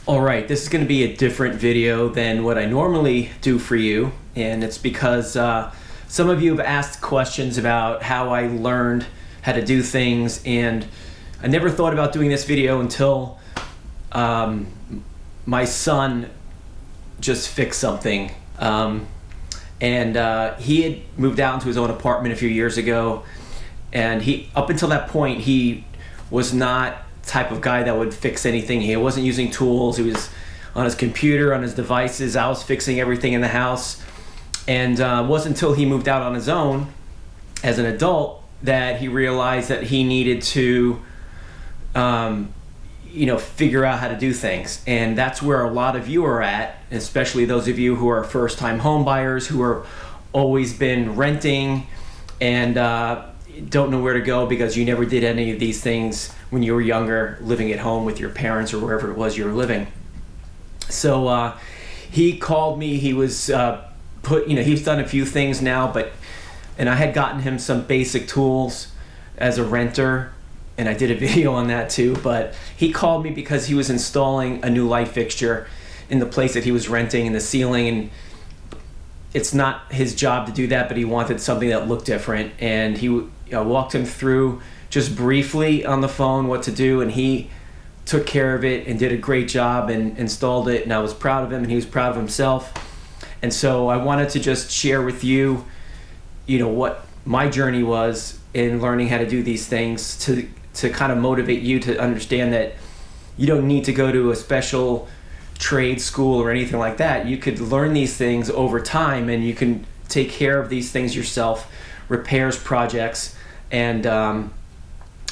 All right, this is going to be a different video than what I normally do for you, and it's because some of you have asked questions about how I learned how to do things, and I never thought about doing this video until my son just fixed something. He had moved out into his own apartment a few years ago, and up until that point, he was not type of guy that would fix anything. He wasn't using tools. He was on his computer, on his devices. I was fixing everything in the house. And it wasn't until he moved out on his own as an adult that he realized that he needed to figure out how to do things. And that's where a lot of you are at, especially those of you who are first-time home buyers, who are always been renting and don't know where to go because you never did any of these things when you were younger, living at home with your parents or wherever it was you were living. So he called me. He was he's done a few things now, and I had gotten him some basic tools as a renter, and I did a video on that too. But he called me because he was installing a new light fixture in the place that he was renting in the ceiling, and it's not his job to do that, but he wanted something that looked different. And I walked him through just briefly on the phone what to do, and he took care of it and did a great job and installed it, and I was proud of him and he was proud of himself. And so I wanted to just share with you, what my journey was in learning how to do these things to kind of motivate you to understand that you don't need to go to a special trade school or anything like that. You could learn these things over time, and you can take care of these things yourself, repairs, projects,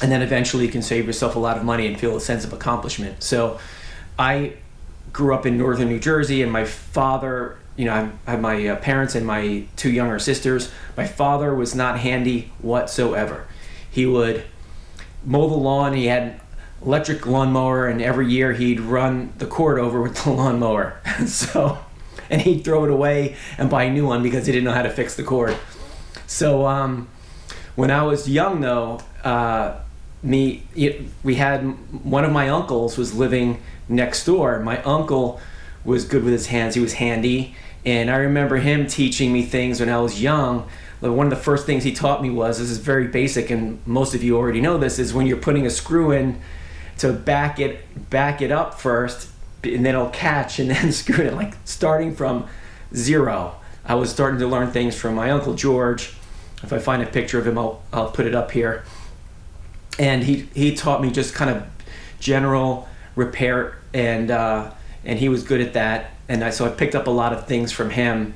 and then eventually you can save yourself a lot of money and feel a sense of accomplishment. So I grew up in northern New Jersey, and my father, I had my parents and my two younger sisters. My father was not handy whatsoever. He would mow the lawn. He had an electric lawnmower, and every year he'd run the cord over with the lawnmower. And he'd throw it away and buy a new one because he didn't know how to fix the cord. So when I was young, though, we had one of my uncles was living next door. My uncle was good with his hands. He was handy, and I remember him teaching me things when I was young. One of the first things he taught me this is very basic, and most of you already know this, is when you're putting a screw in to back it up first, and then it'll catch, and then screw it, like starting from zero. I was starting to learn things from my Uncle George. If I find a picture of him, I'll put it up here. And he taught me just kind of general repair, and he was good at that. And so I picked up a lot of things from him.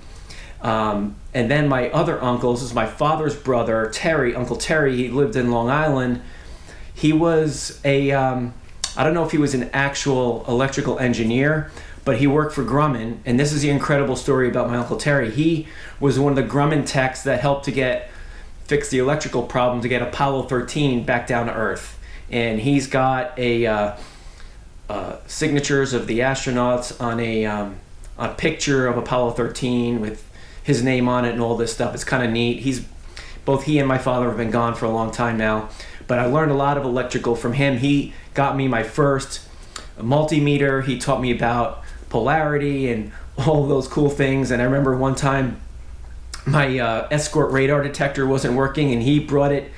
And then my other uncle, this is my father's brother, Terry, Uncle Terry. He lived in Long Island. He was I don't know if he was an actual electrical engineer, but he worked for Grumman. And this is the incredible story about my Uncle Terry. He was one of the Grumman techs that helped to fix the electrical problem to get Apollo 13 back down to Earth. And he's got signatures of the astronauts on a picture of Apollo 13 with his name on it and all this stuff. It's kind of neat. Both he and my father have been gone for a long time now, but I learned a lot of electrical from him. He got me my first multimeter. He taught me about polarity and all those cool things. And I remember one time my escort radar detector wasn't working, and he brought it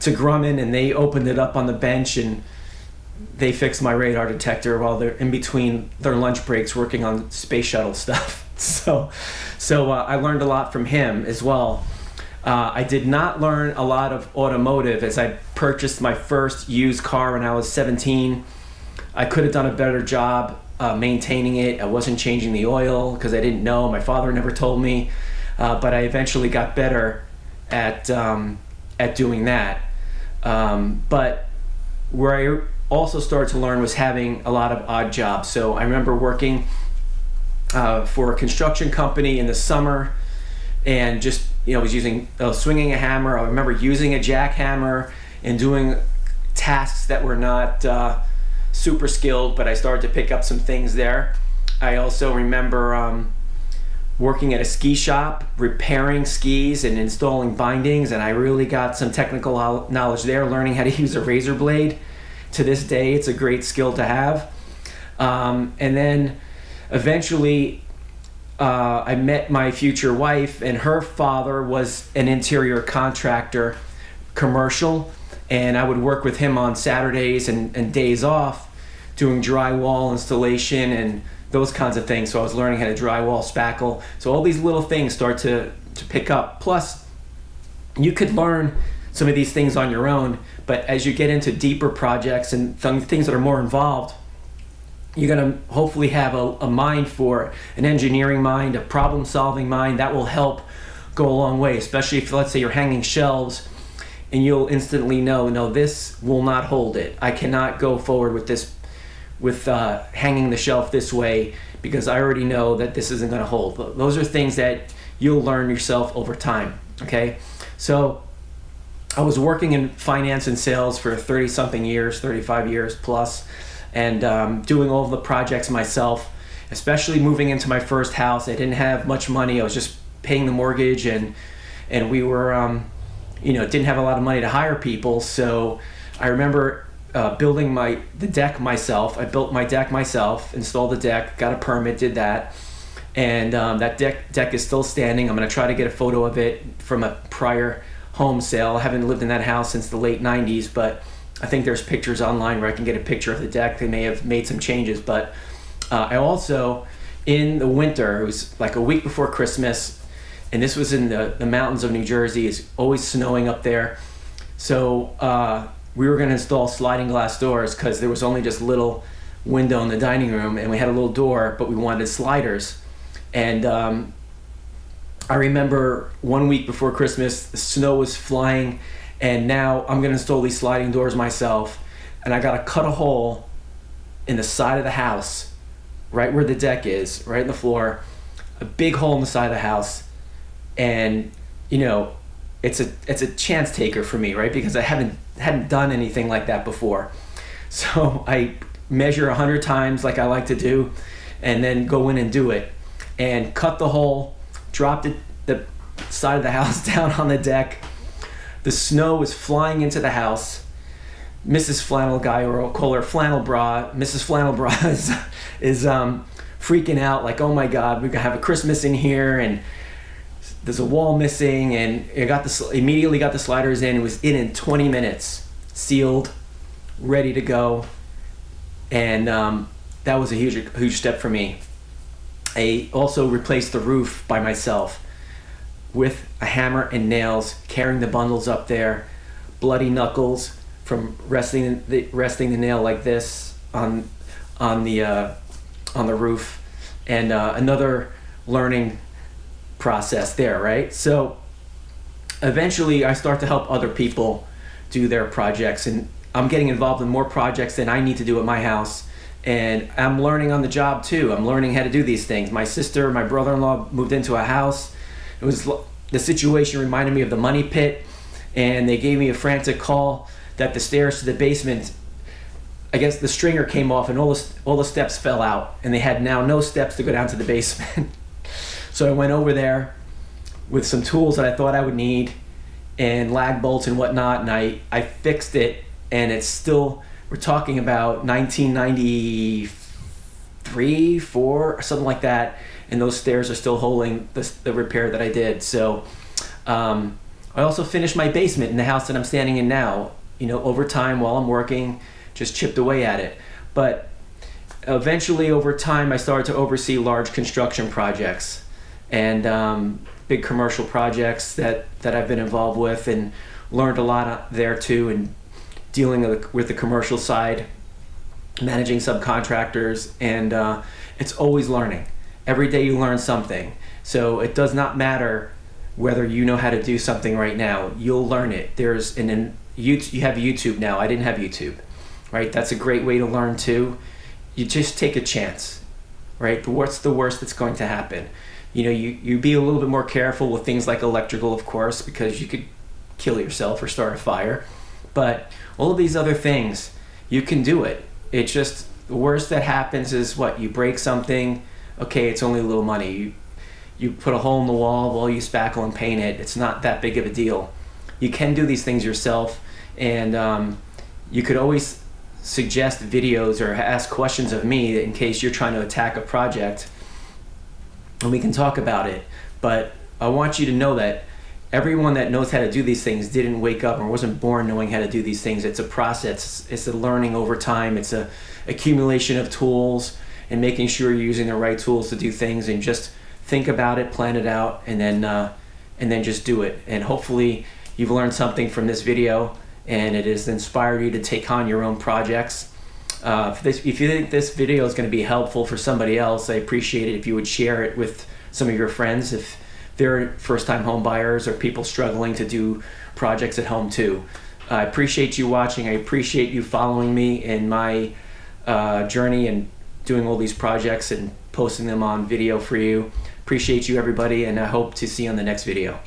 to Grumman, and they opened it up on the bench, and they fixed my radar detector while they're in between their lunch breaks working on space shuttle stuff. So I learned a lot from him as well. I did not learn a lot of automotive, as I purchased my first used car when I was 17. I could have done a better job maintaining it. I wasn't changing the oil because I didn't know. My father never told me. But I eventually got better at doing that. But where I also started to learn was having a lot of odd jobs. So I remember working for a construction company in the summer, and just was swinging a hammer. I remember using a jackhammer and doing tasks that were not super skilled, but I started to pick up some things there. I also remember working at a ski shop, repairing skis and installing bindings, and I really got some technical knowledge there, learning how to use a razor blade. To this day, it's a great skill to have. And then eventually I met my future wife, and her father was an interior contractor, commercial, and I would work with him on Saturdays and days off doing drywall installation and those kinds of things. So I was learning how to drywall, spackle. So all these little things start to pick up. Plus, you could learn some of these things on your own, but as you get into deeper projects and things that are more involved, you're going to hopefully have a mind for an engineering mind, a problem-solving mind. That will help go a long way, especially if, let's say, you're hanging shelves and you'll instantly know, no, this will not hold it. I cannot go forward with this, with hanging the shelf this way, because I already know that this isn't going to hold. Those are things that you'll learn yourself over time, okay? So I was working in finance and sales for 30-something years, 35 years plus, and doing all of the projects myself, especially moving into my first house. I didn't have much money. I was just paying the mortgage, and we were, didn't have a lot of money to hire people. So I remember building the deck myself. I built my deck myself, installed the deck, got a permit, did that. And that deck is still standing. I'm going to try to get a photo of it from a prior home sale. I haven't lived in that house since the late 90s, but I think there's pictures online where I can get a picture of the deck. They may have made some changes, but I also, in the winter, it was like a week before Christmas, and this was in the mountains of New Jersey. It's always snowing up there. So we were going to install sliding glass doors because there was only just a little window in the dining room, and we had a little door, but we wanted sliders. And I remember 1 week before Christmas, the snow was flying, and now I'm going to install these sliding doors myself, and I got to cut a hole in the side of the house, right where the deck is, right in the floor, a big hole in the side of the house. And it's a chance taker for me, right? Because I hadn't done anything like that before. So I measure 100 times like I like to do, and then go in and do it, and cut the hole, dropped the side of the house down on the deck. The snow was flying into the house. Mrs. Flannel guy, or I'll call her Flannel Bra, Mrs. Flannel Bra is freaking out, like, oh my God, we're gonna have a Christmas in here, and there's a wall missing. And I immediately got the sliders in. It was in 20 minutes, sealed, ready to go. And that was a huge step for me. I also replaced the roof by myself with a hammer and nails, carrying the bundles up there, bloody knuckles from resting the nail like this on the roof, and another learning process there, right? So eventually I start to help other people do their projects, and I'm getting involved in more projects than I need to do at my house, and I'm learning on the job too. I'm learning how to do these things. My brother-in-law moved into a house. It was, the situation reminded me of the money pit, and they gave me a frantic call that the stairs to the basement, I guess the stringer came off and all the steps fell out, and they had now no steps to go down to the basement. So I went over there with some tools that I thought I would need, and lag bolts and whatnot, and I fixed it, and it's still, we're talking about 1993, 4, something like that, and those stairs are still holding the repair that I did. So I also finished my basement in the house that I'm standing in now. Over time, while I'm working, just chipped away at it. But eventually, over time, I started to oversee large construction projects and big commercial projects that I've been involved with, and learned a lot there too, and dealing with the commercial side, managing subcontractors, and it's always learning. Every day you learn something. So it does not matter whether you know how to do something right now. You'll learn it. You have YouTube now. I didn't have YouTube, right? That's a great way to learn too. You just take a chance, right? What's the worst that's going to happen? You be a little bit more careful with things like electrical, of course, because you could kill yourself or start a fire. But all of these other things, you can do it. It's just, the worst that happens is what? You break something. Okay, it's only a little money. You put a hole in the wall, well, you spackle and paint it. It's not that big of a deal. You can do these things yourself, and you could always suggest videos or ask questions of me in case you're trying to attack a project, and we can talk about it. But I want you to know that everyone that knows how to do these things didn't wake up or wasn't born knowing how to do these things. It's a process. It's a learning over time. It's a accumulation of tools and making sure you're using the right tools to do things, and just think about it, plan it out, and then just do it. And hopefully you've learned something from this video and it has inspired you to take on your own projects. If you think this video is going to be helpful for somebody else, I appreciate it if you would share it with some of your friends if they're first-time home buyers or people struggling to do projects at home too. I appreciate you watching. I appreciate you following me in my journey and doing all these projects and posting them on video for you. Appreciate you, everybody, and I hope to see you on the next video.